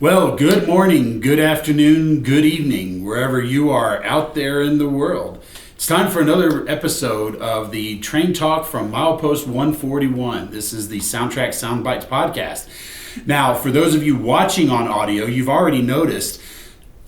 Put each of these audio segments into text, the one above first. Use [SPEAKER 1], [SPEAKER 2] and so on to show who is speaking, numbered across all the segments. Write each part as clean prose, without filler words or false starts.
[SPEAKER 1] Well, good morning, good afternoon, good evening, wherever you are out there in the world. It's time for another episode of the Train Talk from Milepost 141. This is the SoundTraxx Soundbites podcast. Now, for those of you watching on audio, you've already noticed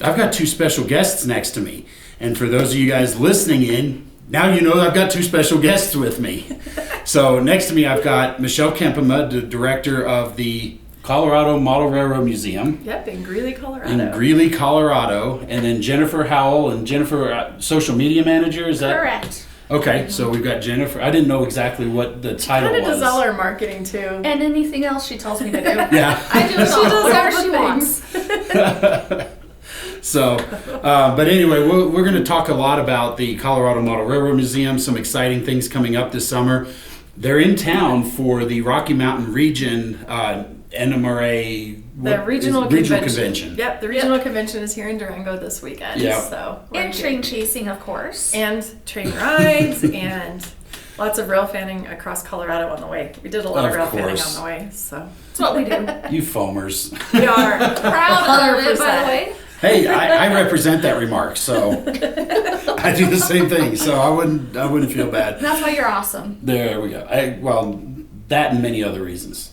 [SPEAKER 1] I've got two special guests next to me. And for those of you guys listening in, now you know I've got two special guests with me. So next to me, I've got Michelle Kempema, the director of the Colorado Model Railroad Museum.
[SPEAKER 2] Yep, in Greeley, Colorado.
[SPEAKER 1] In Greeley, Colorado. And then Jennifer Howell, and Jennifer, social media manager, is that?
[SPEAKER 3] Correct.
[SPEAKER 1] Okay, so we've got Jennifer. I didn't know exactly what the title was.
[SPEAKER 2] Kind of does all our marketing too.
[SPEAKER 3] And anything else she tells me to do.
[SPEAKER 1] Yeah.
[SPEAKER 3] I do it all.
[SPEAKER 2] She does
[SPEAKER 3] Whatever she wants.
[SPEAKER 1] So, but anyway, we're going to talk a lot about the Colorado Model Railroad Museum, some exciting things coming up this summer. They're in town for the Rocky Mountain Region NMRA
[SPEAKER 2] regional
[SPEAKER 1] convention.
[SPEAKER 2] Yep, the regional convention is here in Durango this weekend.
[SPEAKER 1] Yeah.
[SPEAKER 2] So
[SPEAKER 3] And train chasing, of course.
[SPEAKER 2] And train rides and lots of rail fanning across Colorado on the way. We did a lot of rail fanning on the way. So
[SPEAKER 3] That's what we do.
[SPEAKER 1] You foamers.
[SPEAKER 2] we are
[SPEAKER 3] Proud of it, by the way.
[SPEAKER 1] Hey, I represent that remark, so I do the same thing. So I wouldn't feel bad.
[SPEAKER 3] That's why you're awesome.
[SPEAKER 1] There we go. Well, that and many other reasons.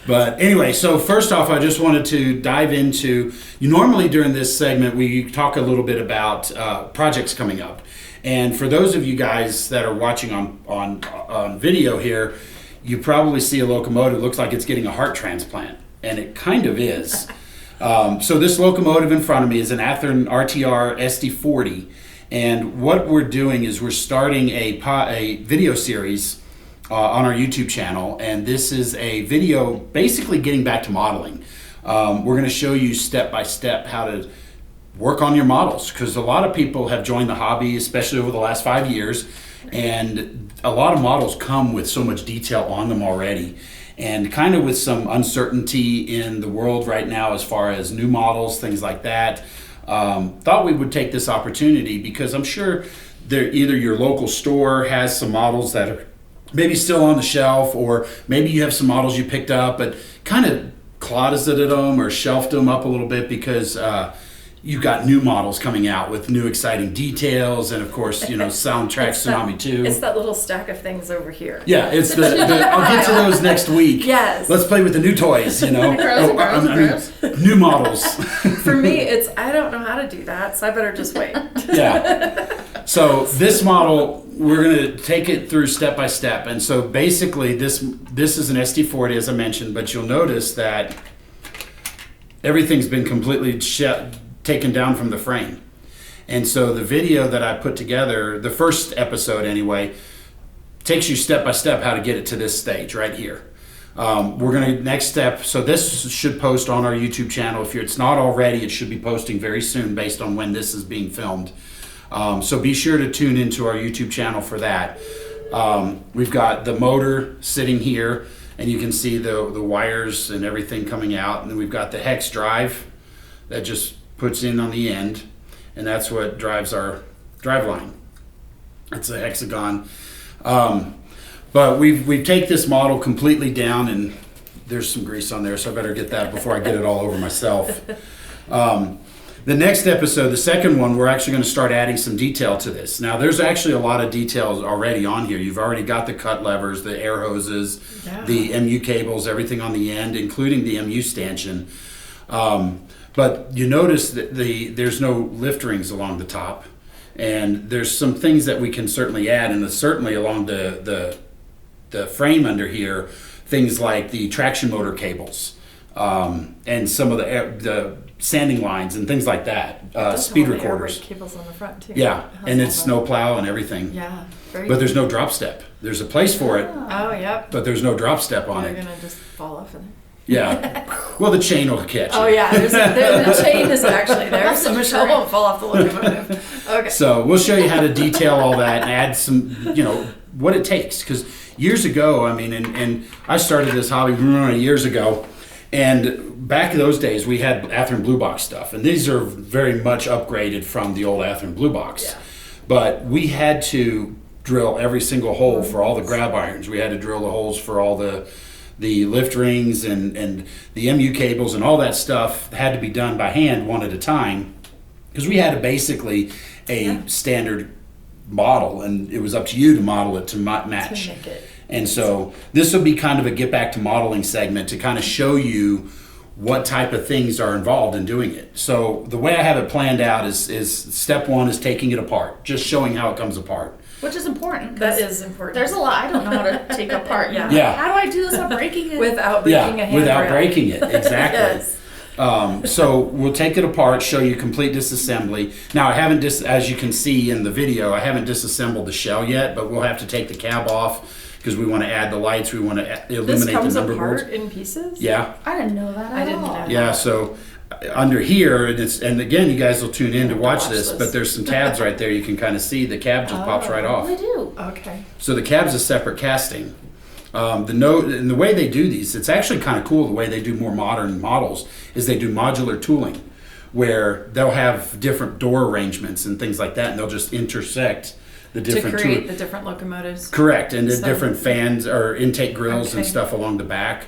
[SPEAKER 1] But anyway, so first off, I just wanted to dive into, normally during this segment, we talk a little bit about projects coming up. And for those of you guys that are watching on video here, you probably see a locomotive. It looks like it's getting a heart transplant, and it kind of is. So this locomotive in front of me is an Athearn RTR SD40. And what we're doing is we're starting a video series on our YouTube channel, and this is a video basically getting back to modeling. We're going to show you step by step how to work on your models, because a lot of people have joined the hobby, especially over the last 5 years, and a lot of models come with so much detail on them already, and kind of with some uncertainty in the world right now as far as new models, things like that. Thought we would take this opportunity because I'm sure either your local store has some models that are maybe still on the shelf, or maybe you have some models you picked up but kind of closeted them or shelved them up a little bit because you've got new models coming out with new exciting details, and of course, SoundTraxx Tsunami 2.
[SPEAKER 2] It's that little stack of things over here.
[SPEAKER 1] Yeah, it's the I'll get to those next week.
[SPEAKER 2] Yes.
[SPEAKER 1] Let's play with the new toys,
[SPEAKER 3] Gross.
[SPEAKER 1] New models.
[SPEAKER 2] For me, it's I don't know how to do that, so I better just wait.
[SPEAKER 1] Yeah. So this model, we're going to take it through step by step. And so basically this is an SD40, as I mentioned, but you'll notice that everything's been completely taken down from the frame. And so the video that I put together, the first episode anyway, takes you step by step how to get it to this stage right here. We're going to next step. So this should post on our YouTube channel. If it's not already, it should be posting very soon based on when this is being filmed. So be sure to tune into our YouTube channel for that. We've got the motor sitting here, and you can see the wires and everything coming out. And then we've got the hex drive that just puts in on the end, and that's what drives our drive line. It's a hexagon. But we've taken this model completely down, and there's some grease on there, so I better get that before I get it all over myself. The next episode, the second one, we're actually going to start adding some detail to this. Now, there's actually a lot of details already on here. You've already got the cut levers, the air hoses, the MU cables, everything on the end, including the MU stanchion. But you notice that there's no lift rings along the top. And there's some things that we can certainly add, and certainly along the frame under here, things like the traction motor cables, and some of the sanding lines and things like that, speed recorders.
[SPEAKER 2] Cables on the front too.
[SPEAKER 1] Yeah, and it's snowplow and everything.
[SPEAKER 2] Yeah,
[SPEAKER 1] but there's no drop step. There's a place for it.
[SPEAKER 2] Oh, yep.
[SPEAKER 1] But there's no drop step on it.
[SPEAKER 2] You're gonna just fall off of it.
[SPEAKER 1] Yeah. Well, the chain will catch you.
[SPEAKER 2] Oh yeah, the chain is actually there, so Michelle won't fall off the locomotive. Okay.
[SPEAKER 1] So we'll show you how to detail all that and add some, what it takes, because years ago, I mean, and I started this hobby years ago, and back in those days, we had Athearn Blue Box stuff, and these are very much upgraded from the old Athearn Blue Box.
[SPEAKER 2] Yeah.
[SPEAKER 1] But we had to drill every single hole for all the grab irons. We had to drill the holes for all the lift rings and the MU cables and all that stuff had to be done by hand one at a time, because we had basically a standard model, and it was up to you to model it to match.
[SPEAKER 2] To make it.
[SPEAKER 1] And so this will be kind of a get back to modeling segment to kind of show you what type of things are involved in doing it. So the way I have it planned out is step one is taking it apart, just showing how it comes apart.
[SPEAKER 3] Which is important.
[SPEAKER 2] That is important.
[SPEAKER 3] There's a lot I don't know how to take apart.
[SPEAKER 2] Yeah.
[SPEAKER 3] How do I do this without breaking it?
[SPEAKER 2] Without breaking a handrail.
[SPEAKER 1] Without breaking it, exactly.
[SPEAKER 2] Yes.
[SPEAKER 1] So we'll take it apart, show you complete disassembly. Now I haven't, as you can see in the video, I haven't disassembled the shell yet, but we'll have to take the cab off because we want to add the lights, we want to illuminate the number boards.
[SPEAKER 2] This comes apart in pieces?
[SPEAKER 1] Yeah.
[SPEAKER 3] I didn't know that at all.
[SPEAKER 2] I didn't know.
[SPEAKER 1] Yeah, so under here, and again, you guys will tune in to watch this, but there's some tabs right there. You can kind of see the cab just pops right off.
[SPEAKER 3] I do.
[SPEAKER 2] Okay.
[SPEAKER 1] So the cab's a separate casting. And the way they do these, it's actually kind of cool. The way they do more modern models is they do modular tooling, where they'll have different door arrangements and things like that, and they'll just intersect the different
[SPEAKER 2] to create the different locomotives.
[SPEAKER 1] Correct, and the different fans or intake grills and
[SPEAKER 2] Okay.
[SPEAKER 1] stuff along the back.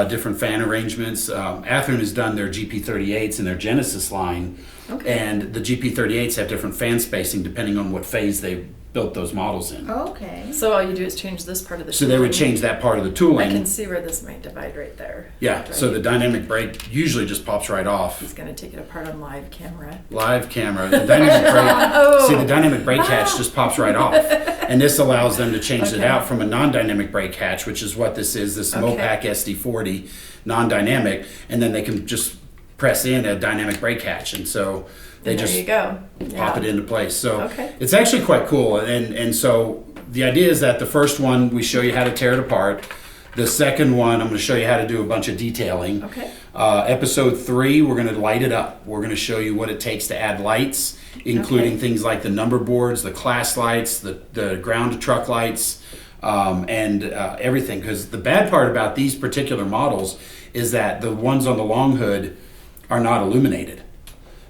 [SPEAKER 1] Different fan arrangements. Athearn has done their GP38s in their Genesis line, and the GP38s have different fan spacing depending on what phase they built those models in.
[SPEAKER 3] Okay.
[SPEAKER 2] So all you do is change this part of the
[SPEAKER 1] So they would
[SPEAKER 2] tooling.
[SPEAKER 1] change that part of the
[SPEAKER 2] I
[SPEAKER 1] tooling.
[SPEAKER 2] can see where this might divide right there.
[SPEAKER 1] Yeah,
[SPEAKER 2] Right.
[SPEAKER 1] so the dynamic brake usually just pops right off.
[SPEAKER 2] He's going to take it apart on live camera.
[SPEAKER 1] Live camera. The dynamic brake. See, the dynamic brake hatch just pops right off, and this allows them to change it
[SPEAKER 2] Okay.
[SPEAKER 1] out from a non-dynamic brake hatch, which is what this is. This Mopac SD40 non-dynamic, and then they can just press in a dynamic brake hatch, and so they
[SPEAKER 2] And
[SPEAKER 1] just
[SPEAKER 2] there you go.
[SPEAKER 1] pop it into place. So
[SPEAKER 2] Okay.
[SPEAKER 1] it's actually quite cool, and so the idea is that the first one we show you how to tear it apart. The second one, I'm going to show you how to do a bunch of detailing.
[SPEAKER 2] Okay.
[SPEAKER 1] Episode 3, we're going to light it up. We're going to show you what it takes to add lights, including things like the number boards, the class lights, the ground truck lights, and everything. Because the bad part about these particular models is that the ones on the long hood are not illuminated.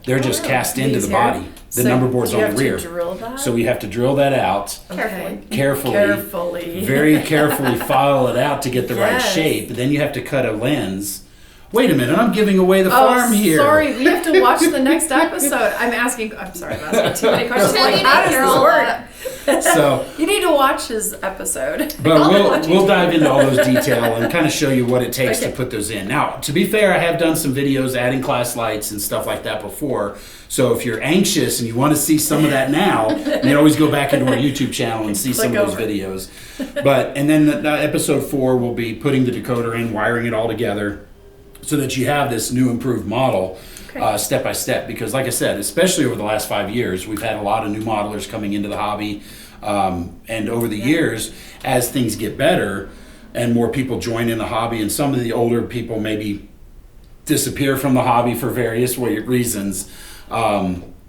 [SPEAKER 1] They're just cast into
[SPEAKER 2] These
[SPEAKER 1] the
[SPEAKER 2] here?
[SPEAKER 1] body. The
[SPEAKER 2] So
[SPEAKER 1] number board's
[SPEAKER 2] do you
[SPEAKER 1] on the rear.
[SPEAKER 2] have to drill that?
[SPEAKER 1] So we have to drill that out.
[SPEAKER 2] Okay.
[SPEAKER 1] Carefully, very carefully file it out to get the right
[SPEAKER 2] Yes.
[SPEAKER 1] shape. Then you have to cut a lens. Wait a minute, I'm giving away the farm here.
[SPEAKER 2] Sorry, we have to watch the next episode. I'm sorry, I'm asking too many questions.
[SPEAKER 3] Till
[SPEAKER 2] Like,
[SPEAKER 3] you
[SPEAKER 2] how
[SPEAKER 3] didn't
[SPEAKER 2] does
[SPEAKER 3] hear
[SPEAKER 2] this
[SPEAKER 3] all
[SPEAKER 2] work?
[SPEAKER 3] that.
[SPEAKER 1] So,
[SPEAKER 2] You need to watch his episode.
[SPEAKER 1] but we'll dive into all those detail and kind of show you what it takes to
[SPEAKER 2] Okay.
[SPEAKER 1] put those in. Now, to be fair, I have done some videos adding class lights and stuff like that before. So if you're anxious and you want to see some of that now, you can always go back into our YouTube channel and see some of
[SPEAKER 2] Click
[SPEAKER 1] those
[SPEAKER 2] over.
[SPEAKER 1] videos. And then episode 4 will be putting the decoder in, wiring it all together, so that you have this new improved model step by step. Because like I said, especially over the last 5 years, we've had a lot of new modelers coming into the hobby. And over the years, as things get better and more people join in the hobby, and some of the older people maybe disappear from the hobby for various reasons,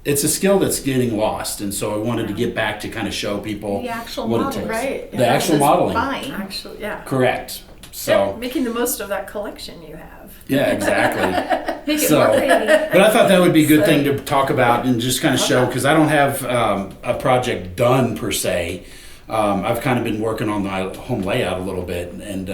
[SPEAKER 1] it's a skill that's getting lost. And so I wanted to get back to kind of show people
[SPEAKER 3] The actual
[SPEAKER 1] what
[SPEAKER 3] model.
[SPEAKER 1] it takes.
[SPEAKER 2] Right.
[SPEAKER 1] The actual modeling.
[SPEAKER 3] Fine.
[SPEAKER 2] Actually, yeah.
[SPEAKER 1] Correct. So,
[SPEAKER 2] Yep, making the most of that collection you have.
[SPEAKER 1] yeah, exactly.
[SPEAKER 3] Make it
[SPEAKER 1] So-
[SPEAKER 3] more pretty.
[SPEAKER 1] But I thought that would be a good thing to talk about and just kind of show, because I don't have a project done per se. I've kind of been working on my home layout a little bit and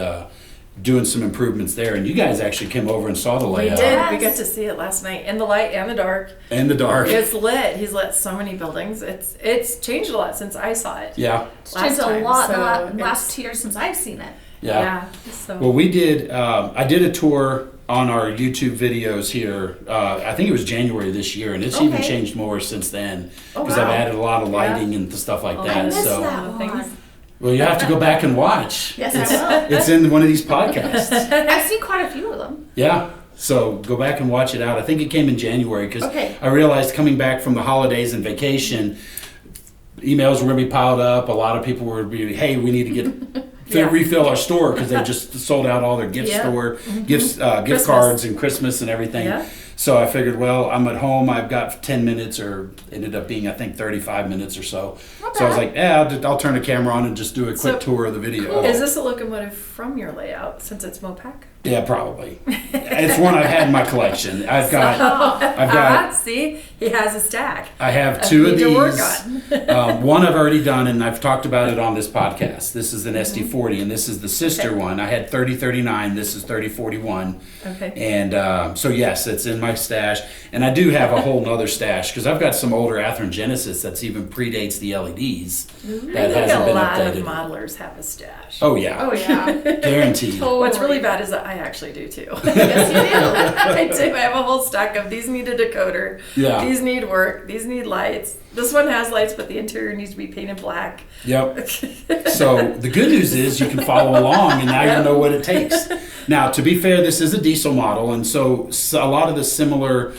[SPEAKER 1] doing some improvements there. And you guys actually came over and saw the
[SPEAKER 2] We
[SPEAKER 1] layout.
[SPEAKER 2] did.
[SPEAKER 3] Yes.
[SPEAKER 2] We got to see it last night in the light and the dark.
[SPEAKER 1] In the dark.
[SPEAKER 2] It's lit. He's lit so many buildings. It's changed a lot since I saw it.
[SPEAKER 1] Yeah,
[SPEAKER 3] It's
[SPEAKER 2] Last
[SPEAKER 3] changed a
[SPEAKER 2] time,
[SPEAKER 3] lot
[SPEAKER 2] so
[SPEAKER 3] the last
[SPEAKER 2] it's-
[SPEAKER 3] 2 years since I've seen it.
[SPEAKER 1] yeah.
[SPEAKER 2] So
[SPEAKER 1] Well, we did, I did a tour on our YouTube videos here. I think it was January this year, and it's even
[SPEAKER 3] Okay.
[SPEAKER 1] changed more since then,
[SPEAKER 3] Oh,
[SPEAKER 1] because I've
[SPEAKER 3] wow.
[SPEAKER 1] added a lot of lighting and stuff like
[SPEAKER 2] Oh,
[SPEAKER 1] that.
[SPEAKER 3] I missed
[SPEAKER 1] So,
[SPEAKER 3] that
[SPEAKER 2] All the
[SPEAKER 3] one.
[SPEAKER 2] things.
[SPEAKER 1] well, you have to go back and watch.
[SPEAKER 3] Yes, I will.
[SPEAKER 1] It's in one of these podcasts.
[SPEAKER 3] I've seen quite a few of them.
[SPEAKER 1] Yeah. So go back and watch it out. I think it came in January because
[SPEAKER 3] Okay.
[SPEAKER 1] I realized coming back from the holidays and vacation, emails were going to be piled up. A lot of people were be, hey, we need to get
[SPEAKER 2] Yeah.
[SPEAKER 1] refill our store because they just sold out all their gift
[SPEAKER 2] Yeah.
[SPEAKER 1] store gift
[SPEAKER 2] Christmas.
[SPEAKER 1] cards and Christmas and everything.
[SPEAKER 2] Yeah.
[SPEAKER 1] So I figured, well, I'm at home. I've got 10 minutes, or ended up being, I think, 35 minutes or so. So I was like, yeah, I'll turn the camera on and just do a quick tour of the video.
[SPEAKER 2] Is this a locomotive from your layout since it's Mopac?
[SPEAKER 1] Yeah, probably. It's one I've had in my collection. I've got.
[SPEAKER 2] See, he has a stack.
[SPEAKER 1] I have two of
[SPEAKER 2] to work
[SPEAKER 1] these.
[SPEAKER 2] on.
[SPEAKER 1] One I've already done, and I've talked about it on this podcast. This is an SD40, and this is the sister one. I had 3039. This is 3041.
[SPEAKER 2] Okay.
[SPEAKER 1] And so yes, it's in my stash, and I do have a whole nother stash because I've got some older Athearn Genesis that's even predates the LEDs.
[SPEAKER 2] I think a lot of modelers have a stash.
[SPEAKER 1] Oh yeah.
[SPEAKER 3] Oh yeah.
[SPEAKER 1] Guaranteed.
[SPEAKER 2] What's really bad is that I actually do too.
[SPEAKER 3] Yes, you do.
[SPEAKER 2] I do. I have a whole stack of these need a decoder.
[SPEAKER 1] Yeah.
[SPEAKER 2] These need work. These need lights. This one has lights, but the interior needs to be painted black.
[SPEAKER 1] Yep. So the good news is you can follow along, and now you know what it takes. Now, to be fair, this is a diesel model, and so a lot of the similar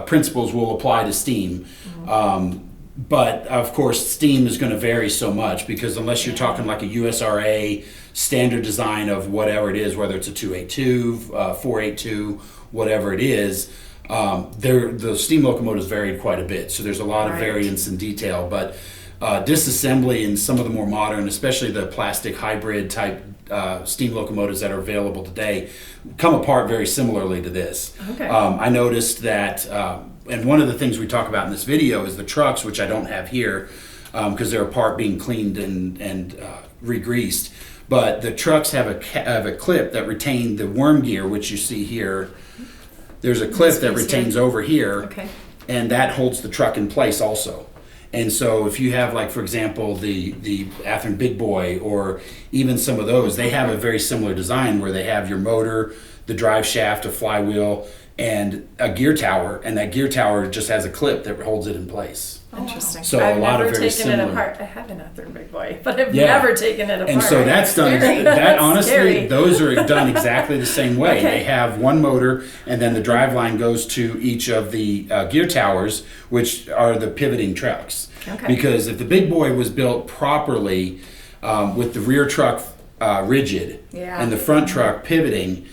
[SPEAKER 1] principles will apply to steam. But of course, steam is going to vary so much because unless you're talking like a USRA standard design of whatever it is, whether it's a 282, 482, whatever it is, the steam locomotives varied quite a bit. So there's a lot of variance in detail. But disassembly in some of the more modern, especially the plastic hybrid type steam locomotives that are available today, come apart very similarly to this.
[SPEAKER 2] Okay.
[SPEAKER 1] I noticed that, and one of the things we talk about in this video is the trucks, which I don't have here because they're apart being cleaned and re-greased. But the trucks have a clip that retained the worm gear, which you see here. There's a clip that retains over here, and that holds the truck in place also. And so if you have, like, for example, the Athearn Big Boy or even some of those, they have a very similar design where they have your motor, the drive shaft, a flywheel, and a gear tower, and that gear tower just has a clip that holds it in place.
[SPEAKER 2] Interesting.
[SPEAKER 1] So
[SPEAKER 2] I've
[SPEAKER 1] a lot
[SPEAKER 2] never
[SPEAKER 1] of very
[SPEAKER 2] taken
[SPEAKER 1] similar.
[SPEAKER 2] it apart. I have an Athearn Big Boy, but I've never taken it apart.
[SPEAKER 1] And so that's done. That
[SPEAKER 2] That's
[SPEAKER 1] honestly,
[SPEAKER 2] scary.
[SPEAKER 1] those are done exactly the same way.
[SPEAKER 2] Okay.
[SPEAKER 1] They have one motor, and then the drive line goes to each of the gear towers, which are the pivoting trucks.
[SPEAKER 2] Okay.
[SPEAKER 1] Because if the Big Boy was built properly, with the rear truck rigid and the front truck pivoting,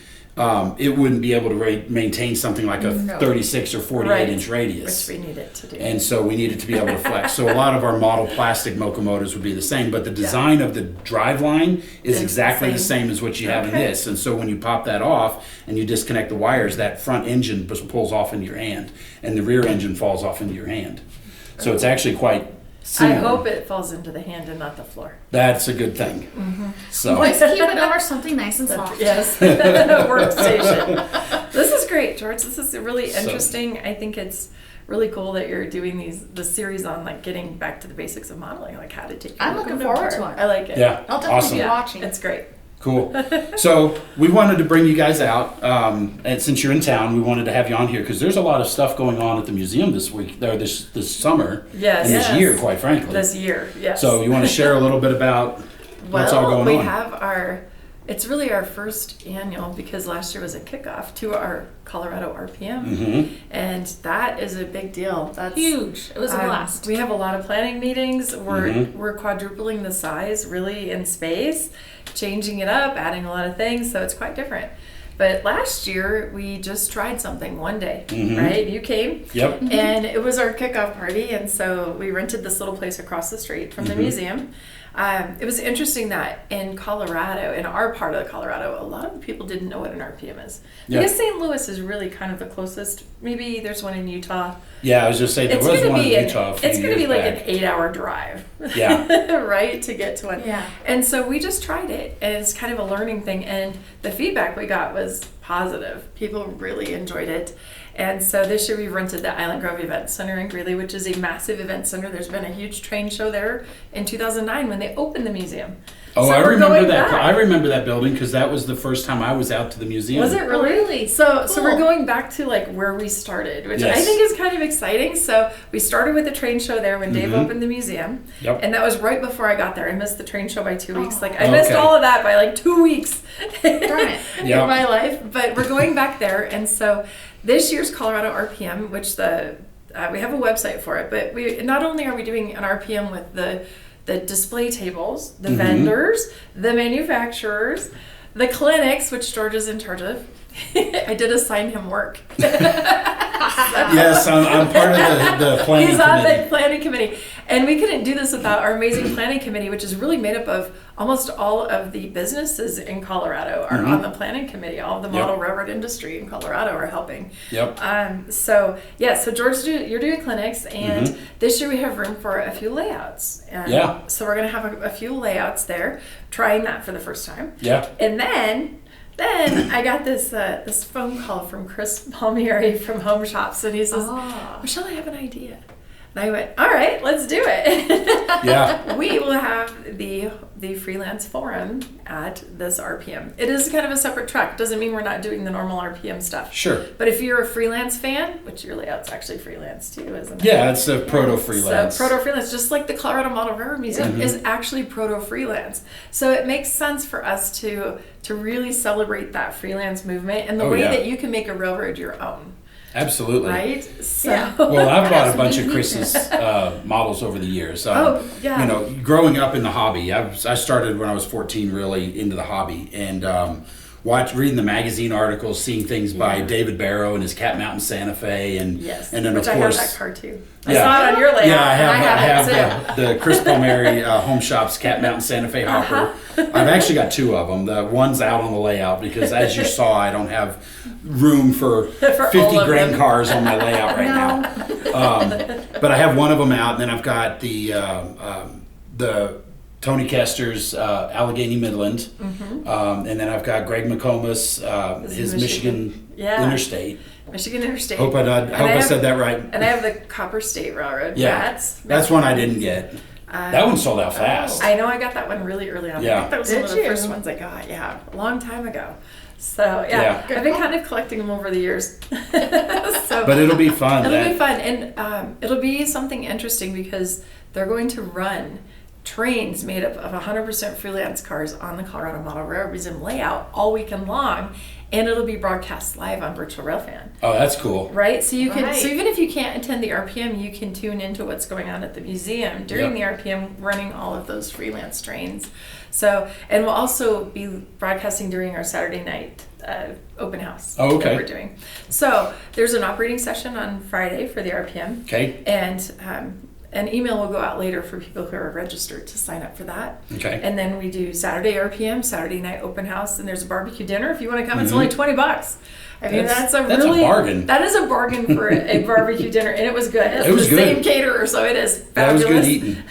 [SPEAKER 1] it wouldn't be able to maintain something like a 36 or 48 inch radius.
[SPEAKER 2] Which we need it to do.
[SPEAKER 1] And so we need it to be able to flex. So a lot of our model plastic locomotives would be the same, but the design of the drive line is exactly the same as what you have in this. And so when you pop that off and you disconnect the wires, that front engine just pulls off into your hand, and the rear engine falls off into your hand. So it's actually quite similar.
[SPEAKER 2] I hope it falls into the hand and not the floor.
[SPEAKER 1] That's a good thing. So
[SPEAKER 3] Let's keep it over something nice and soft.
[SPEAKER 2] Yes, workstation. This is great, George. This is really interesting. I think it's really cool that you're doing the series on like getting back to the basics of modeling, like how to take.
[SPEAKER 3] I'm looking forward to it.
[SPEAKER 2] I like it.
[SPEAKER 1] yeah,
[SPEAKER 3] I'll definitely
[SPEAKER 1] awesome.
[SPEAKER 3] be watching.
[SPEAKER 2] It's great.
[SPEAKER 1] Cool. So we wanted to bring you guys out, and since you're in town, we wanted to have you on here because there's a lot of stuff going on at the museum this week, or this summer,
[SPEAKER 2] Yes.
[SPEAKER 1] and this year, quite frankly.
[SPEAKER 2] This year, yes.
[SPEAKER 1] So you want to share a little bit about what's all going
[SPEAKER 2] we
[SPEAKER 1] on?
[SPEAKER 2] have it's really our first annual because last year was a kickoff to our Colorado RPM, and that is a big deal. That's
[SPEAKER 3] Huge. It was a blast.
[SPEAKER 2] We have a lot of planning meetings. We're quadrupling the size really in space, changing it up, adding a lot of things, so it's quite different. But last year we just tried something one day, right? You came,
[SPEAKER 1] Yep.
[SPEAKER 2] and it was our kickoff party, and so we rented this little place across the street from the museum. It was interesting that in Colorado, in our part of Colorado, a lot of people didn't know what an RPM is.
[SPEAKER 1] Yeah.
[SPEAKER 2] Because St. Louis is really kind of the closest. Maybe there's one in Utah.
[SPEAKER 1] Yeah, I was just saying there was one in Utah.
[SPEAKER 2] It's going to be like an 8-hour drive.
[SPEAKER 1] Yeah.
[SPEAKER 2] Right, to get to one.
[SPEAKER 3] Yeah.
[SPEAKER 2] And so we just tried it, and it's kind of a learning thing. And the feedback we got was positive. People really enjoyed it. And so this year we rented the Island Grove Event Center in Greeley, which is a massive event center. There's been a huge train show there in 2009 when they opened the museum.
[SPEAKER 1] Oh,
[SPEAKER 2] So
[SPEAKER 1] I
[SPEAKER 2] we're
[SPEAKER 1] remember
[SPEAKER 2] going
[SPEAKER 1] that.
[SPEAKER 2] back.
[SPEAKER 1] I remember that building because that was the first time I was out to the museum.
[SPEAKER 2] Was it really?
[SPEAKER 3] Really?
[SPEAKER 2] So
[SPEAKER 3] Cool.
[SPEAKER 2] we're going back to like where we started, which I
[SPEAKER 1] Yes.
[SPEAKER 2] think is kind of exciting. So we started with the train show there when Dave opened the museum.
[SPEAKER 1] Yep.
[SPEAKER 2] And that was right before I got there. I missed the train show by 2 weeks. Like I missed
[SPEAKER 1] Okay.
[SPEAKER 2] all of that by like 2 weeks
[SPEAKER 3] Darn it.
[SPEAKER 2] in
[SPEAKER 1] Yep.
[SPEAKER 2] my life. But we're going back there. And so this year's Colorado RPM, which we have a website for it, but we not only are we doing an RPM with the display tables, the vendors, the manufacturers, the clinics, which George is in charge of.
[SPEAKER 1] Yeah.
[SPEAKER 2] I did assign him work.
[SPEAKER 1] Yes, I'm part of the planning
[SPEAKER 2] He's on
[SPEAKER 1] committee.
[SPEAKER 2] the planning committee. And we couldn't do this without our amazing planning committee, which is really made up of almost all of the businesses in Colorado are on the planning committee. All of the model railroad industry in Colorado are helping.
[SPEAKER 1] Yep.
[SPEAKER 2] So George, you're doing clinics, and this year we have room for a few layouts. And
[SPEAKER 1] Yeah.
[SPEAKER 2] So we're going to have a few layouts there, trying that for the first time.
[SPEAKER 1] Yeah.
[SPEAKER 2] And then I got this phone call from Chris Palmieri from Home Shops, and he says, Michelle, I have an idea. And I went, all right, let's do it.
[SPEAKER 1] Yeah.
[SPEAKER 2] We will have the freelance forum at this RPM. It is kind of a separate track. Doesn't mean we're not doing the normal RPM stuff.
[SPEAKER 1] Sure.
[SPEAKER 2] But if you're a freelance fan, which your layout's actually freelance too, isn't it?
[SPEAKER 1] Yeah, it's a proto-freelance.
[SPEAKER 2] So proto-freelance, just like the Colorado Model Railroad Museum is actually proto-freelance. So it makes sense for us to really celebrate that freelance movement and the way that you can make a railroad your own.
[SPEAKER 1] Absolutely.
[SPEAKER 2] Right? So
[SPEAKER 1] Well, I've bought a bunch of Chris's models over the years. You know, growing up in the hobby, I started when I was 14 really into the hobby, and reading the magazine articles, seeing things by David Barrow and his Cat Mountain Santa Fe, and then
[SPEAKER 2] which
[SPEAKER 1] of course
[SPEAKER 2] I have that car too. I saw it on your layout.
[SPEAKER 1] Yeah, I
[SPEAKER 2] have
[SPEAKER 1] have the Chris Palmieri Home Shops Cat Mountain Santa Fe hopper. I've actually got two of them. The one's out on the layout because, as you saw, I don't have room for 50 grain cars on my layout right now. But I have one of them out, and then I've got the Tony Kester's Allegheny Midland, and then I've got Greg McComas, his Michigan Interstate.
[SPEAKER 2] Michigan Interstate.
[SPEAKER 1] Hope I said that right.
[SPEAKER 2] And I have the Copper State Railroad.
[SPEAKER 1] Yeah, that's one I didn't get. That one sold out fast.
[SPEAKER 2] I know I got that one really early on.
[SPEAKER 1] Yeah.
[SPEAKER 2] I think that was one of the first ones I got. Yeah, a long time ago. So I've been kind of collecting them over the years.
[SPEAKER 1] But it'll be fun.
[SPEAKER 2] It'll be fun, and it'll be something interesting because they're going to run trains made up of 100% freelance cars on the Colorado Model Railroad Museum layout all weekend long, and it'll be broadcast live on Virtual Railfan.
[SPEAKER 1] Oh, that's cool.
[SPEAKER 2] Right? So you can, so even if you can't attend the RPM, you can tune into what's going on at the museum during the RPM, running all of those freelance trains. So, and we'll also be broadcasting during our Saturday night open house that we're doing. So there's an operating session on Friday for the RPM.
[SPEAKER 1] Okay.
[SPEAKER 2] And an email will go out later for people who are registered to sign up for that.
[SPEAKER 1] Okay.
[SPEAKER 2] And then we do Saturday RPM, Saturday night open house, and there's a barbecue dinner. If you want to come, it's only $20. I mean, that's a bargain. That is a bargain for a barbecue dinner, and it was good. It was the same caterer, so it is fabulous.
[SPEAKER 1] That was good eating.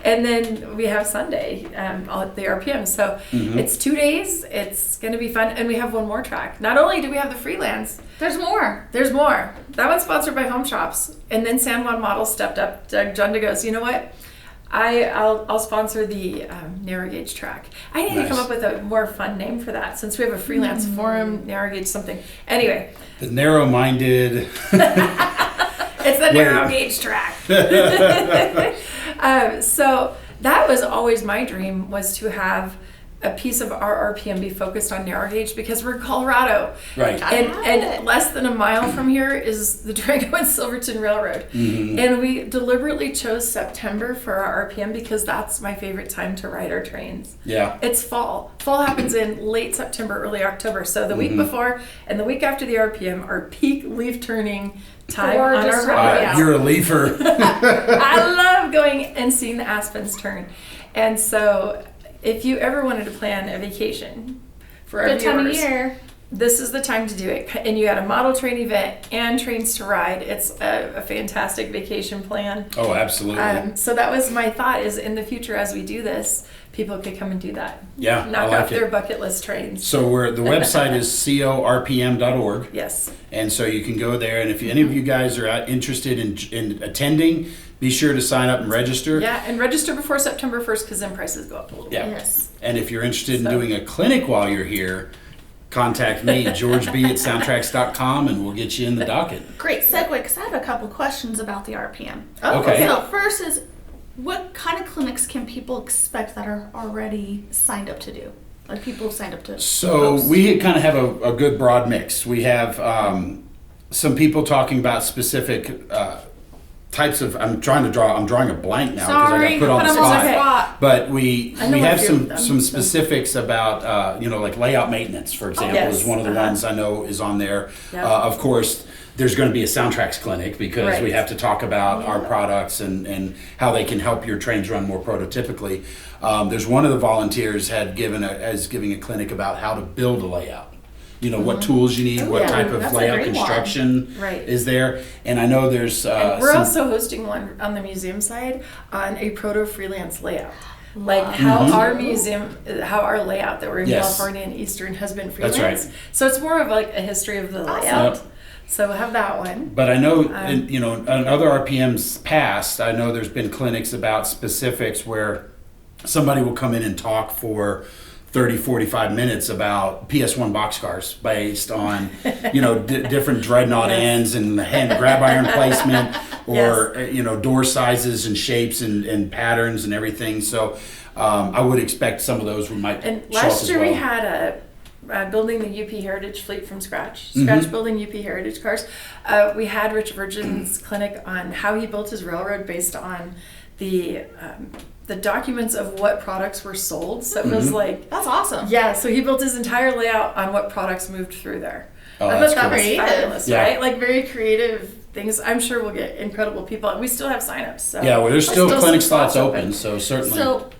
[SPEAKER 2] And then we have Sunday at the RPM. So it's 2 days. It's going to be fun. And we have one more track. Not only do we have the freelance,
[SPEAKER 3] There's more.
[SPEAKER 2] there's more. That one's sponsored by Home Shops. And then San Juan Model stepped up. John goes, you know what? I'll sponsor the narrow gauge track. I need to come up with a more fun name for that since we have a freelance forum, narrow gauge something. Anyway.
[SPEAKER 1] The narrow-minded.
[SPEAKER 2] It's the narrow gauge track. So that was always my dream, was to have a piece of our RPM be focused on narrow gauge because we're in Colorado.
[SPEAKER 1] Right.
[SPEAKER 2] And less than a mile from here is the Durango and Silverton Railroad. And we deliberately chose September for our RPM because that's my favorite time to ride our trains.
[SPEAKER 1] Yeah.
[SPEAKER 2] It's fall. Fall happens in late September, early October. So the week before and the week after the RPM are peak leaf turning time on our road.
[SPEAKER 1] You're a leafer.
[SPEAKER 2] I love going and seeing the aspens turn. And so if you ever wanted to plan a vacation for our viewers,
[SPEAKER 3] time of year.
[SPEAKER 2] This is the time to do it. And you got a model train event and trains to ride. It's a fantastic vacation plan.
[SPEAKER 1] Oh, absolutely.
[SPEAKER 2] So that was my thought, is in the future as we do this, people could come and do that.
[SPEAKER 1] Yeah,
[SPEAKER 2] Knock off their bucket list trains.
[SPEAKER 1] So the website is corpm.org.
[SPEAKER 2] Yes.
[SPEAKER 1] And so you can go there, and if any of you guys are interested in attending, be sure to sign up and register.
[SPEAKER 2] Yeah, and register before September 1st because then prices go up a little bit.
[SPEAKER 3] Yes.
[SPEAKER 1] And if you're interested in doing a clinic while you're here, contact me, georgeb@soundtraxx.com, and we'll get you in the docket.
[SPEAKER 3] Great segue, because I have a couple questions about the RPM.
[SPEAKER 1] Okay.
[SPEAKER 3] So first is, what kind of clinics can people expect that are already signed up to do? Like people signed up to
[SPEAKER 1] So
[SPEAKER 3] host?
[SPEAKER 1] we kind of have a good broad mix. We have some people talking about specific I'm drawing a blank now because I
[SPEAKER 3] Sorry,
[SPEAKER 1] got put on the
[SPEAKER 3] put 'em on the
[SPEAKER 1] spot.
[SPEAKER 3] spot.
[SPEAKER 1] But we
[SPEAKER 2] I know
[SPEAKER 1] have
[SPEAKER 2] a few of them,
[SPEAKER 1] some
[SPEAKER 2] so.
[SPEAKER 1] specifics about like layout maintenance, for example,
[SPEAKER 2] yes.
[SPEAKER 1] is one of the ones I know is on there.
[SPEAKER 2] Yep.
[SPEAKER 1] Of course, there's going to be a SoundTraxx clinic because
[SPEAKER 2] Right.
[SPEAKER 1] we have to talk about our
[SPEAKER 2] Yeah.
[SPEAKER 1] products and how they can help your trains run more prototypically. There's one of the volunteers is giving a clinic about how to build a layout. What tools you need,
[SPEAKER 2] Oh,
[SPEAKER 1] what
[SPEAKER 2] yeah.
[SPEAKER 1] type of
[SPEAKER 3] That's a
[SPEAKER 1] layout
[SPEAKER 3] great one.
[SPEAKER 1] construction
[SPEAKER 2] Right.
[SPEAKER 1] is there. And I know there's
[SPEAKER 2] And we're
[SPEAKER 1] some-
[SPEAKER 2] also hosting one on the museum side on a proto freelance layout. Like
[SPEAKER 3] Love
[SPEAKER 2] how
[SPEAKER 1] Mhm.
[SPEAKER 2] our museum, how our layout that we're in
[SPEAKER 1] Yes.
[SPEAKER 2] California and Eastern has been
[SPEAKER 1] That's
[SPEAKER 2] freelance.
[SPEAKER 1] right.
[SPEAKER 2] So it's more of like a history of the
[SPEAKER 3] Awesome.
[SPEAKER 2] layout.
[SPEAKER 1] Yep.
[SPEAKER 2] So we'll have that one.
[SPEAKER 1] But I know,
[SPEAKER 2] Um,
[SPEAKER 1] in other RPMs past, I know there's been clinics about specifics where somebody will come in and talk for 30, 45 minutes about PS1 boxcars based on, different dreadnought
[SPEAKER 2] Yes.
[SPEAKER 1] ends and the hand grab iron placement or, door sizes and shapes and patterns and everything. So I would expect some of those might
[SPEAKER 2] And
[SPEAKER 1] show up
[SPEAKER 2] last
[SPEAKER 1] as
[SPEAKER 2] year
[SPEAKER 1] well.
[SPEAKER 2] we had building the UP Heritage fleet from scratch.
[SPEAKER 1] Mm-hmm.
[SPEAKER 2] Scratch building UP Heritage cars. We had Rich Virgin's clinic on how he built his railroad based on the documents of what products were sold. So it was
[SPEAKER 1] Mm-hmm.
[SPEAKER 2] like,
[SPEAKER 3] That's awesome.
[SPEAKER 2] yeah, so he built his entire layout on what products moved through there.
[SPEAKER 1] Oh,
[SPEAKER 2] I
[SPEAKER 1] that's
[SPEAKER 2] thought that
[SPEAKER 1] cool.
[SPEAKER 2] was
[SPEAKER 3] Creative.
[SPEAKER 2] fabulous,
[SPEAKER 1] Yeah.
[SPEAKER 2] right? Like very creative things. I'm sure we'll get incredible people. And we still have signups. So
[SPEAKER 1] Yeah, well, there's still
[SPEAKER 2] some
[SPEAKER 1] clinic slots
[SPEAKER 2] spots
[SPEAKER 1] open, so certainly.
[SPEAKER 3] So,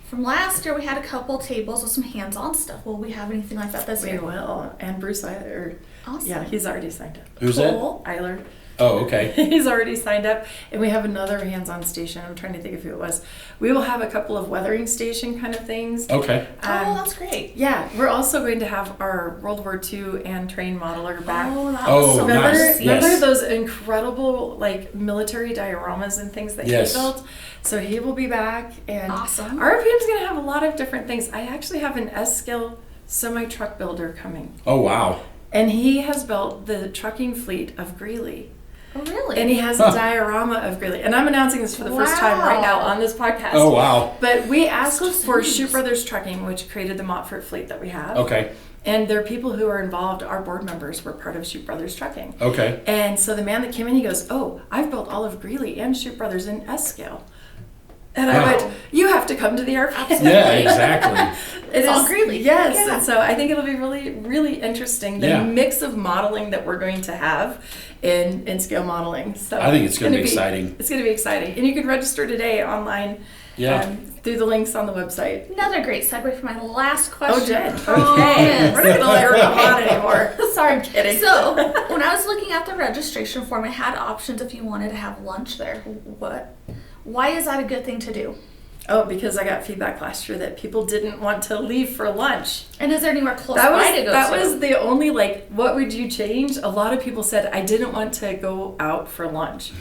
[SPEAKER 3] from last year, we had a couple tables with some hands-on stuff. Will we have anything like that this
[SPEAKER 2] We
[SPEAKER 3] year?
[SPEAKER 2] will. And Bruce Eiler,
[SPEAKER 3] Awesome.
[SPEAKER 2] yeah, he's already signed up.
[SPEAKER 1] Who's that?
[SPEAKER 3] Cool.
[SPEAKER 2] Eiler.
[SPEAKER 1] Oh, okay.
[SPEAKER 2] He's already signed up. And we have another hands-on station. I'm trying to think of who it was. We will have a couple of weathering station kind of things.
[SPEAKER 1] Okay.
[SPEAKER 3] Oh, that's great.
[SPEAKER 2] Yeah, we're also going to have our World War II and train modeler back.
[SPEAKER 3] Oh, that
[SPEAKER 1] Oh,
[SPEAKER 3] was so
[SPEAKER 1] nice.
[SPEAKER 2] Remember,
[SPEAKER 3] nice.
[SPEAKER 1] Yes.
[SPEAKER 2] remember those incredible like military dioramas and things that
[SPEAKER 1] Yes.
[SPEAKER 2] he built? So he will be back, and
[SPEAKER 3] Awesome.
[SPEAKER 2] RPM's going to have a lot of different things. I actually have an S-scale semi-truck builder coming,
[SPEAKER 1] Oh, wow.
[SPEAKER 2] and he has built the trucking fleet of Greeley.
[SPEAKER 3] Oh, really?
[SPEAKER 2] And he has
[SPEAKER 1] Huh.
[SPEAKER 2] a diorama of Greeley. And I'm announcing this for the first time right now on this podcast.
[SPEAKER 1] Oh, wow.
[SPEAKER 2] But we asked
[SPEAKER 3] So
[SPEAKER 2] for
[SPEAKER 3] nice.
[SPEAKER 2] Shoot Brothers Trucking, which created the Montfort fleet that we have.
[SPEAKER 1] Okay.
[SPEAKER 2] And there are people who are involved. Our board members were part of Shoot Brothers Trucking.
[SPEAKER 1] Okay.
[SPEAKER 2] And so the man that came in, he goes, "Oh, I've built all of Greeley and Shoot Brothers in S scale." And I
[SPEAKER 1] Wow.
[SPEAKER 2] went, "You have to come to the RPM."
[SPEAKER 1] Yeah, exactly.
[SPEAKER 2] It
[SPEAKER 3] It's all
[SPEAKER 2] is-
[SPEAKER 3] Greeley.
[SPEAKER 2] Yes,
[SPEAKER 3] Yeah.
[SPEAKER 2] and so I think it'll be really, really interesting, the
[SPEAKER 1] Yeah.
[SPEAKER 2] mix of modeling that we're going to have in scale modeling. So
[SPEAKER 1] I think it's gonna be exciting.
[SPEAKER 2] It's going to be exciting. And you can register today online
[SPEAKER 1] Yeah.
[SPEAKER 2] through the links on the website.
[SPEAKER 3] Another great segue for my last
[SPEAKER 2] Oh,
[SPEAKER 3] question.
[SPEAKER 2] Jen.
[SPEAKER 3] Promise.
[SPEAKER 2] Okay. We're not going to let her come on anymore. Sorry, I'm kidding.
[SPEAKER 3] So, when I was looking at the registration form, it had options if you wanted to have lunch there. Why is that a good thing to do?
[SPEAKER 2] Oh, because I got feedback last year that people didn't want to leave for lunch.
[SPEAKER 3] And is there anywhere close
[SPEAKER 2] That
[SPEAKER 3] by to go
[SPEAKER 2] that
[SPEAKER 3] to?
[SPEAKER 2] was the only what would you change? A lot of people said I didn't want to go out for lunch.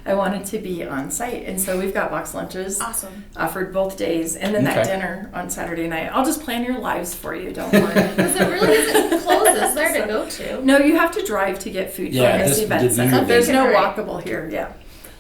[SPEAKER 2] I wanted to be on site, and so we've got box lunches
[SPEAKER 3] Awesome.
[SPEAKER 2] offered both days, and then that
[SPEAKER 1] Okay.
[SPEAKER 2] dinner on Saturday night. I'll just plan your lives for you. Don't worry.
[SPEAKER 3] Because it really isn't close, is there to go to?
[SPEAKER 2] No, you have to drive to get food
[SPEAKER 1] Yeah,
[SPEAKER 2] from
[SPEAKER 1] this
[SPEAKER 2] this event
[SPEAKER 1] did
[SPEAKER 2] center.
[SPEAKER 1] not-
[SPEAKER 2] There's no
[SPEAKER 3] Right.
[SPEAKER 2] walkable here. Yeah.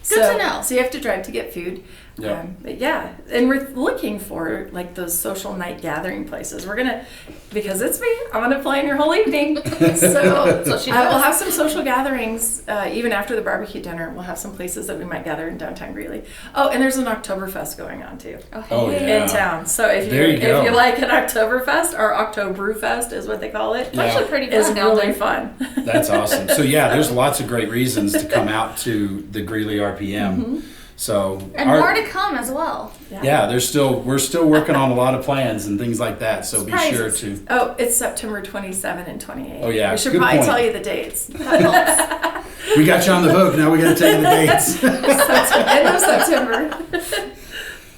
[SPEAKER 3] Good to know.
[SPEAKER 2] So you have to drive to get food.
[SPEAKER 1] Yeah.
[SPEAKER 2] But yeah, and we're looking for like those social night gathering places. We're gonna, because it's me, I'm gonna plan your whole evening. So
[SPEAKER 3] she
[SPEAKER 2] we'll
[SPEAKER 3] does.
[SPEAKER 2] have some social gatherings even after the barbecue dinner. We'll have some places that we might gather in downtown Greeley. Oh, and there's an Oktoberfest going on too.
[SPEAKER 1] Oh,
[SPEAKER 3] hey.
[SPEAKER 1] yeah.
[SPEAKER 2] In town. So if
[SPEAKER 1] There you go.
[SPEAKER 2] if you like an Oktoberfest or Oktoberfest is what they call it,
[SPEAKER 1] Yeah.
[SPEAKER 3] Actually pretty
[SPEAKER 2] is
[SPEAKER 3] fun down
[SPEAKER 2] really
[SPEAKER 3] there.
[SPEAKER 2] fun.
[SPEAKER 1] That's awesome. So yeah, there's lots of great reasons to come out to the Greeley RPM. So
[SPEAKER 3] And more to come as well.
[SPEAKER 1] yeah, we're still working on a lot of plans and things like that. So be sure
[SPEAKER 3] Surprises.
[SPEAKER 1] to.
[SPEAKER 2] Oh, it's September 27 and 28.
[SPEAKER 1] Oh, yeah.
[SPEAKER 2] We should
[SPEAKER 1] Good
[SPEAKER 2] probably
[SPEAKER 1] point.
[SPEAKER 2] tell you the dates.
[SPEAKER 3] That helps.
[SPEAKER 1] We got you on the hook. Now we got to tell you the dates.
[SPEAKER 2] End of September.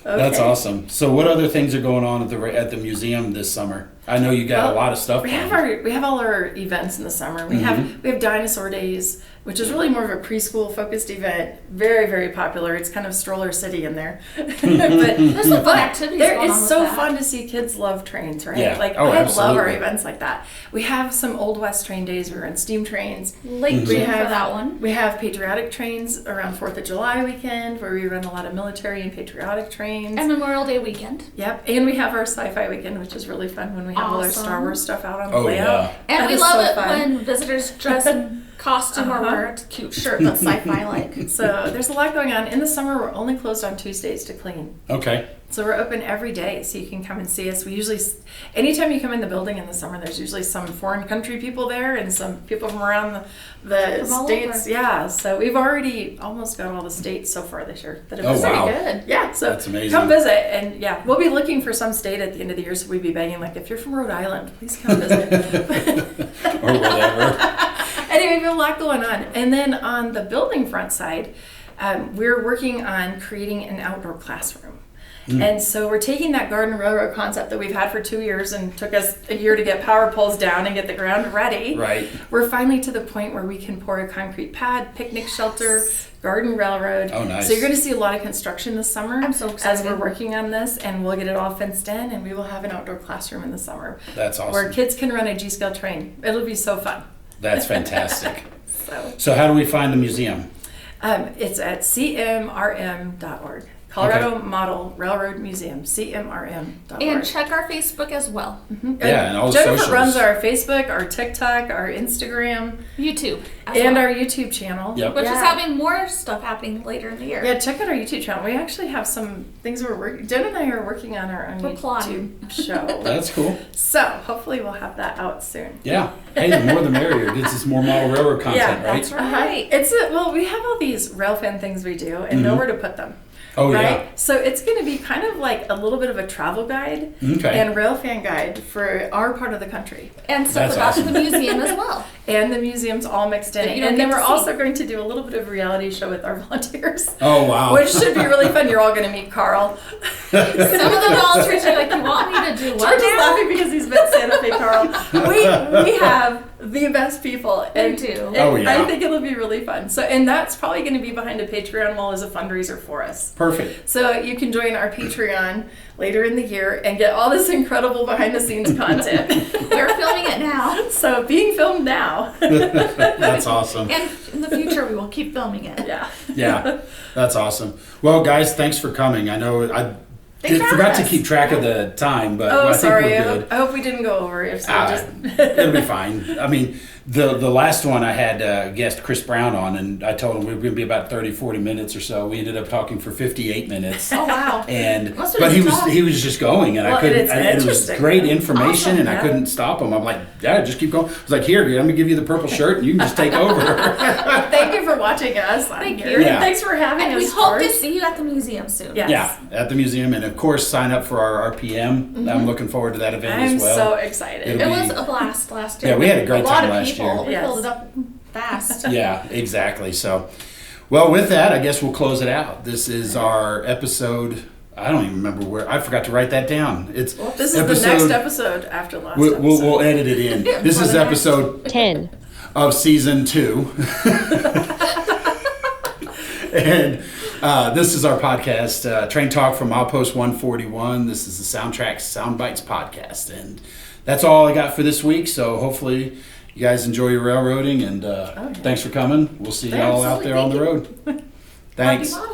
[SPEAKER 1] That's
[SPEAKER 2] Okay.
[SPEAKER 1] awesome. So what other things are going on at the museum this summer? I know you got a
[SPEAKER 2] Well,
[SPEAKER 1] lot of stuff.
[SPEAKER 2] We have all our events in the summer. We
[SPEAKER 1] Mm-hmm.
[SPEAKER 2] have Dinosaur Days, which is really more of a preschool focused event. Very, very popular. It's kind of stroller city in there. but
[SPEAKER 3] There's some fun activities
[SPEAKER 2] there
[SPEAKER 3] going
[SPEAKER 2] is
[SPEAKER 3] on with
[SPEAKER 2] so
[SPEAKER 3] that.
[SPEAKER 2] fun to see kids love trains, right?
[SPEAKER 1] Yeah.
[SPEAKER 2] Like
[SPEAKER 1] Oh,
[SPEAKER 2] I love our
[SPEAKER 1] absolutely.
[SPEAKER 2] events like that. We have some Old West train days. We run steam trains.
[SPEAKER 3] Late
[SPEAKER 1] Mhm.
[SPEAKER 3] June
[SPEAKER 2] We
[SPEAKER 3] for
[SPEAKER 2] have
[SPEAKER 3] that one.
[SPEAKER 2] We have patriotic trains around 4th of July weekend where we run a lot of military and patriotic trains.
[SPEAKER 3] And Memorial Day weekend.
[SPEAKER 2] Yep, and we have our sci-fi weekend, which is really fun when we have all our
[SPEAKER 3] Awesome.
[SPEAKER 2] Star Wars stuff out on the
[SPEAKER 1] Oh,
[SPEAKER 2] layout.
[SPEAKER 1] yeah.
[SPEAKER 3] And
[SPEAKER 2] That
[SPEAKER 3] we
[SPEAKER 2] is
[SPEAKER 3] love
[SPEAKER 2] so
[SPEAKER 3] it
[SPEAKER 2] fun.
[SPEAKER 3] when visitors dress in costume or wear a cute shirt that's sci-fi like.
[SPEAKER 2] So there's a lot going on. In the summer, we're only closed on Tuesdays to clean.
[SPEAKER 1] Okay.
[SPEAKER 2] So we're open every day, so you can come and see us. We usually, anytime you come in the building in the summer, there's usually some foreign country people there and some people from around the
[SPEAKER 3] From all
[SPEAKER 2] states.
[SPEAKER 3] over.
[SPEAKER 2] Yeah, so we've already almost got all the states so far this year that have
[SPEAKER 1] Oh,
[SPEAKER 2] visited.
[SPEAKER 1] wow.
[SPEAKER 3] Good.
[SPEAKER 2] Yeah, so
[SPEAKER 1] That's amazing.
[SPEAKER 2] come visit, and yeah, we'll be looking for some state at the end of the year, so we'd be begging, like, if you're from Rhode Island, please come visit.
[SPEAKER 1] Or whatever.
[SPEAKER 2] Anyway, we have a lot going on. And then on the building front side, we're working on creating an outdoor classroom. And so we're taking that garden railroad concept that we've had for 2 years and took us a year to get power poles down and get the ground ready.
[SPEAKER 1] Right.
[SPEAKER 2] We're finally to the point where we can pour a concrete pad, picnic shelter, garden railroad.
[SPEAKER 1] Oh, nice.
[SPEAKER 2] So you're going to see a lot of construction this summer.
[SPEAKER 3] I'm so excited.
[SPEAKER 2] As we're working on this, and we'll get it all fenced in, and we will have an outdoor classroom in the summer.
[SPEAKER 1] That's awesome.
[SPEAKER 2] Where kids can run a G-scale train. It'll be so fun.
[SPEAKER 1] That's fantastic.
[SPEAKER 2] So
[SPEAKER 1] So how do we find the museum?
[SPEAKER 2] it's at cmrm.org. Colorado Model Railroad Museum, cmrm.org.
[SPEAKER 3] And check our Facebook as well.
[SPEAKER 1] Yeah, and all the
[SPEAKER 2] Jennifer
[SPEAKER 1] socials.
[SPEAKER 2] runs our Facebook, our TikTok, our Instagram,
[SPEAKER 3] YouTube. as
[SPEAKER 2] and
[SPEAKER 3] well.
[SPEAKER 2] our YouTube channel.
[SPEAKER 1] Yep.
[SPEAKER 3] Which is
[SPEAKER 2] Yeah.
[SPEAKER 3] having more stuff happening later in the year.
[SPEAKER 2] Yeah, check out our YouTube channel. We actually have some things we're working. Jen and I are working on our own
[SPEAKER 3] We're
[SPEAKER 2] YouTube
[SPEAKER 3] plotting.
[SPEAKER 2] show.
[SPEAKER 1] That's cool.
[SPEAKER 2] So hopefully we'll have that out soon.
[SPEAKER 1] Yeah. Hey, the more the merrier. It gets us more model railroad content,
[SPEAKER 2] Yeah,
[SPEAKER 1] right?
[SPEAKER 3] That's right.
[SPEAKER 2] Well, we have all these railfan things we do, and nowhere to put them.
[SPEAKER 1] Oh,
[SPEAKER 2] Right?
[SPEAKER 1] yeah.
[SPEAKER 2] So it's going to be kind of like a little bit of a travel guide
[SPEAKER 1] Okay.
[SPEAKER 2] and railfan guide for our part of the country.
[SPEAKER 3] And stuff
[SPEAKER 1] That's
[SPEAKER 3] about
[SPEAKER 1] awesome.
[SPEAKER 3] the museum as well.
[SPEAKER 2] And the museum's all mixed in.
[SPEAKER 3] That you don't
[SPEAKER 2] And then
[SPEAKER 3] get
[SPEAKER 2] we're
[SPEAKER 3] to see.
[SPEAKER 2] also going to do a little bit of a reality show with our volunteers.
[SPEAKER 1] Oh, wow.
[SPEAKER 2] Which should be really fun. You're all going to meet Carl.
[SPEAKER 3] Some of the volunteers are like, you want me to do what
[SPEAKER 2] George is
[SPEAKER 3] now?
[SPEAKER 2] laughing because he's met Santa Fe Carl. We have the best people.
[SPEAKER 3] They do.
[SPEAKER 2] And
[SPEAKER 1] Oh, yeah.
[SPEAKER 2] I think it'll be really fun. So, and that's probably going to be behind a Patreon wall as a fundraiser for us.
[SPEAKER 1] Perfect.
[SPEAKER 2] So you can join our Patreon later in the year and get all this incredible behind the scenes content.
[SPEAKER 3] We're filming it now.
[SPEAKER 2] So being filmed now.
[SPEAKER 1] That's awesome.
[SPEAKER 3] And in the future, we will keep filming it.
[SPEAKER 2] Yeah.
[SPEAKER 1] Yeah, that's awesome. Well, guys, thanks for coming. I know I
[SPEAKER 3] Thanks for
[SPEAKER 1] forgot
[SPEAKER 3] having
[SPEAKER 1] to keep
[SPEAKER 3] us.
[SPEAKER 1] track of the time, but
[SPEAKER 2] Oh,
[SPEAKER 1] I think
[SPEAKER 2] sorry.
[SPEAKER 1] we're
[SPEAKER 2] I
[SPEAKER 1] good.
[SPEAKER 2] hope, I hope we didn't go over. If so, just
[SPEAKER 1] It'll be fine. I mean, the last one I had guest Chris Brown on, and I told him we were going to be about 30, 40 minutes or so. We ended up talking for 58 minutes.
[SPEAKER 3] Oh, wow.
[SPEAKER 1] And
[SPEAKER 3] Must have
[SPEAKER 1] but
[SPEAKER 3] been tough.
[SPEAKER 1] he was just going, and
[SPEAKER 2] Well,
[SPEAKER 1] I couldn't.
[SPEAKER 2] it's
[SPEAKER 1] And it was
[SPEAKER 2] interesting.
[SPEAKER 1] great information,
[SPEAKER 2] Awesome,
[SPEAKER 1] and I
[SPEAKER 2] yeah.
[SPEAKER 1] couldn't stop him. I'm like, yeah, just keep going. I was like, here, I'm gonna give you the purple shirt, and you can just take over.
[SPEAKER 2] thank you for watching us.
[SPEAKER 3] Thank
[SPEAKER 2] here.
[SPEAKER 3] you.
[SPEAKER 1] Yeah.
[SPEAKER 2] Thanks for having
[SPEAKER 3] And
[SPEAKER 2] us.
[SPEAKER 3] we hope to
[SPEAKER 2] George.
[SPEAKER 3] see you at the museum soon.
[SPEAKER 2] Yes.
[SPEAKER 1] Yeah, at the museum, and of course, sign up for our RPM. I'm looking forward to that event
[SPEAKER 2] I'm
[SPEAKER 1] as well.
[SPEAKER 2] so excited.
[SPEAKER 1] It'll
[SPEAKER 3] It
[SPEAKER 1] be-
[SPEAKER 3] was a blast last year.
[SPEAKER 1] Yeah, we had a great
[SPEAKER 3] lot
[SPEAKER 1] time
[SPEAKER 3] of
[SPEAKER 1] last
[SPEAKER 3] people.
[SPEAKER 1] year.
[SPEAKER 3] We
[SPEAKER 2] Yes.
[SPEAKER 3] filled it up fast.
[SPEAKER 1] Yeah, exactly. So, well, with that, I guess we'll close it out. This is our episode. I don't even remember where. I forgot to write that down. It's
[SPEAKER 2] This is the next episode after last
[SPEAKER 1] We'll,
[SPEAKER 2] episode.
[SPEAKER 1] we'll edit it in. This is episode
[SPEAKER 4] 10.
[SPEAKER 1] of season 2. And this is our podcast, Train Talk from Outpost 141. This is the SoundTraxx Soundbites podcast. And that's all I got for this week. So hopefully you guys enjoy your railroading. And thanks for coming. We'll see y'all out there on the road. Thanks.
[SPEAKER 3] Happy